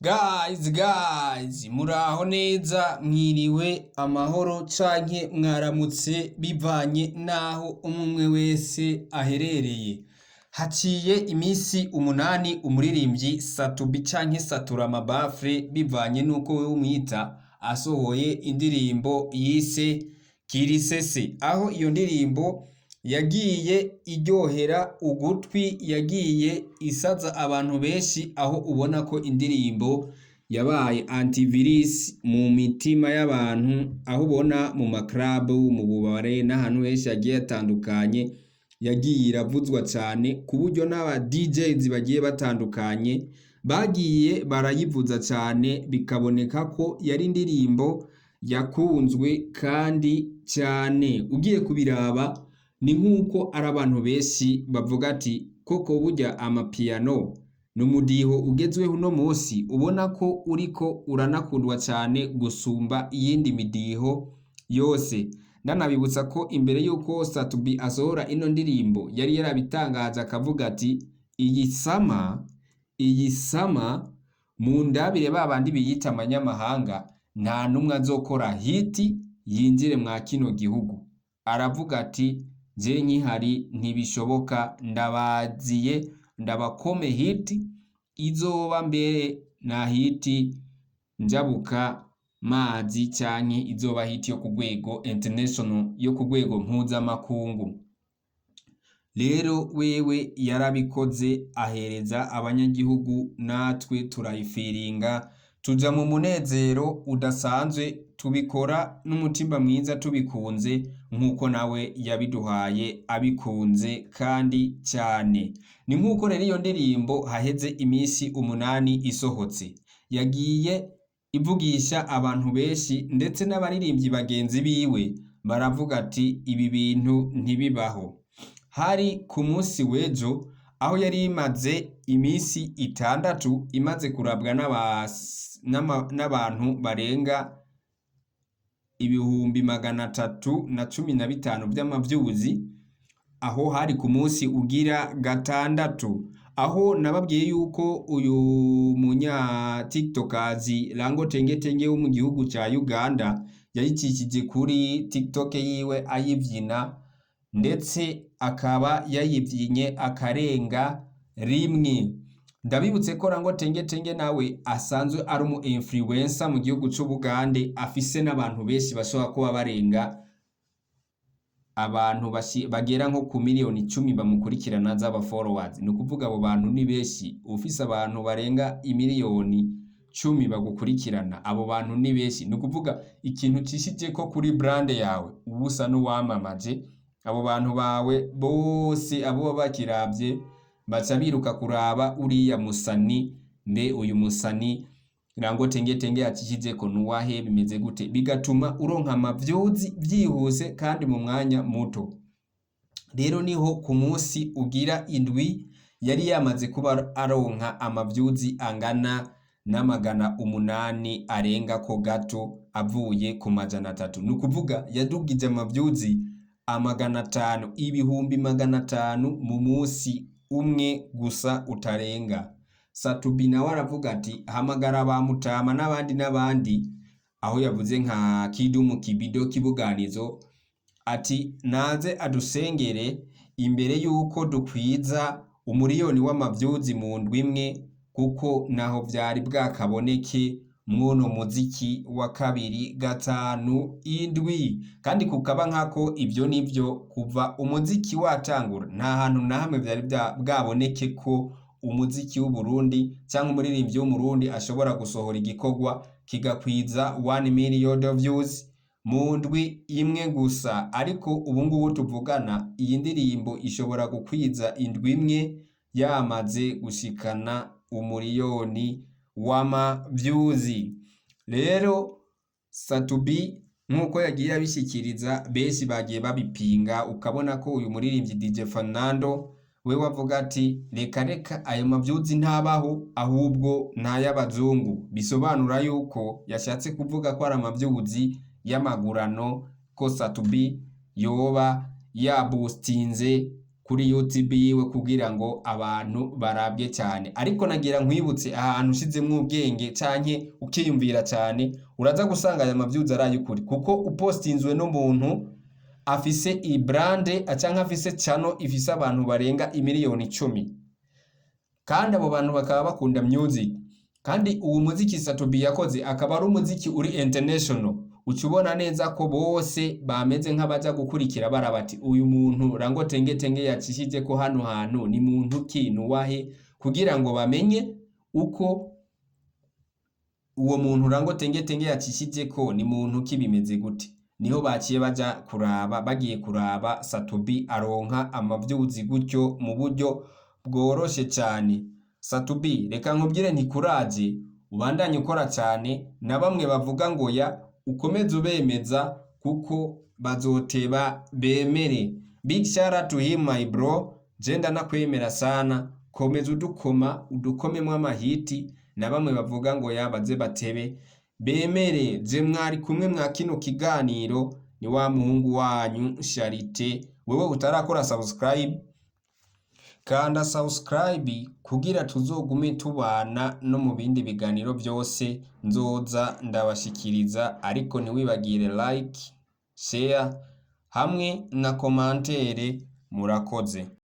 Guys, muraho neza mwiriwe amahoro canke mwaramutse bivanye naho umwe wese aherereye. Haciye imisi 8 umuririmbyi Satubi canke Satura Mabafre bivanye nuko wewe umwita asohoye indirimbo yise Kirisese, aho iyo ndirimbo yagiye iryohera ugutwi, yagiye isaza abantu benshi, aho ubona ko indirimbo yabaye antivirus mu mitima y'abantu, aho ubona mu maklabu, mu bubare n'ahantu henshi yagiye hatandukanye yagiye iravuzwa cyane, ku buryo n'aba DJs bagiye batandukanye bagiye barayivuza cyane, bikaboneka ko yari indirimbo yakunzwe kandi cyane. Ugiye kubiraba ni nk'uko ari abantu benshi bavuga ati koko burya amapiano n'umudiho ugezweho uno munsi, ubona ko uriko uranakundwa cyane gusumba iyindi midiho yose. Ndanabibutsa ko imbere yuko Satubi asohora ino ndirimbo yari yarabitangaje akavuga ati iyi sama mu ndabire babandi biyita amanyamahanga nta numwe azokora hiti yinjire mwa kino gihugu. Aravuga ati je nkihari ntibishoboka, ndabaziye ndabakome hiti izoba mbere na hiti njabuka mazi canke izoba hiti yo ku rwego international, yo ku rwego mpuzamakungu. Rero wewe yarabikoze ahereza abanyagihugu, natwe turayifiringa tuja mu munezero udasanzwe, tubikora n'umutima mwiza tubikunze nk'uko nawe yabiduhaye abikunze kandi cyane. Ni nk'uko rero iyo ndirimbo haheze imisi 8 isohotse, yagiye ivugisha abantu benshi, ndetse n'abaririmbyi bagenzi biwe baravuga ati ibi bintu ntibibaho. Hari ku munsi w'ejo, aho yari imaze imisi 6 imaze kurabwa n'abantu barenga 315,000 by'amavyuzi, aho hari ku munsi ugira 6, aho nababwiye yuko uyu munya TikTokazi Lango Tengetenge wo mu gihugu ca Uganda yayicishije kuri TikTok yiwe ayivyina, ndetse akaba yayivyinye akarenga rimwe. Ndabibutse ko Lango Tengetenge nawe asanzwe ari umu influencer mu gihugu c'Ubugande, afise n'abantu benshi bashobora kuba barenga abantu bagera nko ku miliyoni 10 bamukurikirana z'aba followers. Ni ukuvuga abo bantu ni benshi, ufise abantu barenga imiliyoni 10 bagukurikirana, abo bantu ni benshi. Ni ukuvuga ikintu cishije ko kuri brand yawe ubusa n'uwamamaje, abo bantu bawe bose abo bakiravye baca biruka kuraba uriya musani, mbe uyu musani Lango Tengetenge yacishije ko nuwahe, bimeze gute, bigatuma uronka amavyuzi byihuse kandi mu mwanya muto. Rero niho ku munsi ugira 7 yari yamaze kuba aronka amavyuzi angana n'800 arenga ko gato avuye ku 300. Ni ukuvuga yadugije amavyuzi 500, ibihumbi 500 mu munsi umwe gusa utarenga. Satubi nawe aravuga ati hamagara ba Mutama n'abandi, aho yavuze nka Kidumu Kibido Kibuganizo, ati naze adusengere imbere yuko dukwiza umuriyoni w'amavyuzi mu ndwi imwe, kuko naho vyari bwakaboneke mwono muziki wa 2, 5, 7, kandi kukaba nkako ibyo nivyo kuva umuziki watangura nta hantu na hamwe vyari bwaboneke ko umuziki w'u Burundi cyangwa umuririmbyi w'umurundi ashobora gusohora igikorwa kigakwiza 1 million views mu ndwi imwe gusa. Ariko ubu ngubu tuvugana iyi ndirimbo ishobora gukwiza indwi imwe yamaze gushikana umuriyoni w'amavyuzi. Rero Satubi nkuko yagiye abishikiriza, benshi bagiye babipinga, ukabona ko uyu muririmbyi DJ Fernando we wavuga ati reka ayo mavyuzi ntabaho, ahubwo n'ay'abazungu. Bisobanura yuko yashatse kuvuga ko ari amavyuzi y'amagurano, ko Satubi yoba yaboostinze kuri YouTube yiwe kugira ngo abantu barabye cyane. Ariko nagira nkwibutse ahantu ushizemwo ubwenge canke ukiyumvira cyane uraza gusanga aya mavyuzi arayukuri, kuko upostinzwe n'umuntu afise ibrande canke afise channel ifise abantu barenga imiliyoni 10, kandi abo bantu bakaba bakunda music, kandi uwo muziki Satubi yakoze akaba ari umuziki uri international. Ucubona neza ko bose bameze nk'abaja gukurikira barabati uyu muntu Rango Tengetenge yacishije ko hano hantu ni muntu ki nuwahe, kugira ngo bamenye uko uwo muntu Rango Tengetenge yacishije ko ni muntu ki bimeze gute. Niho baciye baja kuraba, bagiye kuraba Satubi aronka amavyuzi gutyo mu buryo bworoshe cyane. Satubi reka nkubwire ntikuraje, ubandanye ukora cyane, na bamwe bavuga ngo ya ukomeze ubemeza kuko bazoteba bemere. Big shout out to him my bro, jenda nakwemera sana, komeza udukomemwo amahiti, na bamwe bavuga ngo ya baze batebe bemere. Je mwari kumwe mwa kino kiganiro ni wa muhungu wanyu Charite. Wewe utarakora subscribe, kanda subscribe kugira tuzogume tubana no mu bindi biganiro byose nzoza ndabashikiriza. Ariko ntiwibagire like, share hamwe na commentaire. Murakoze.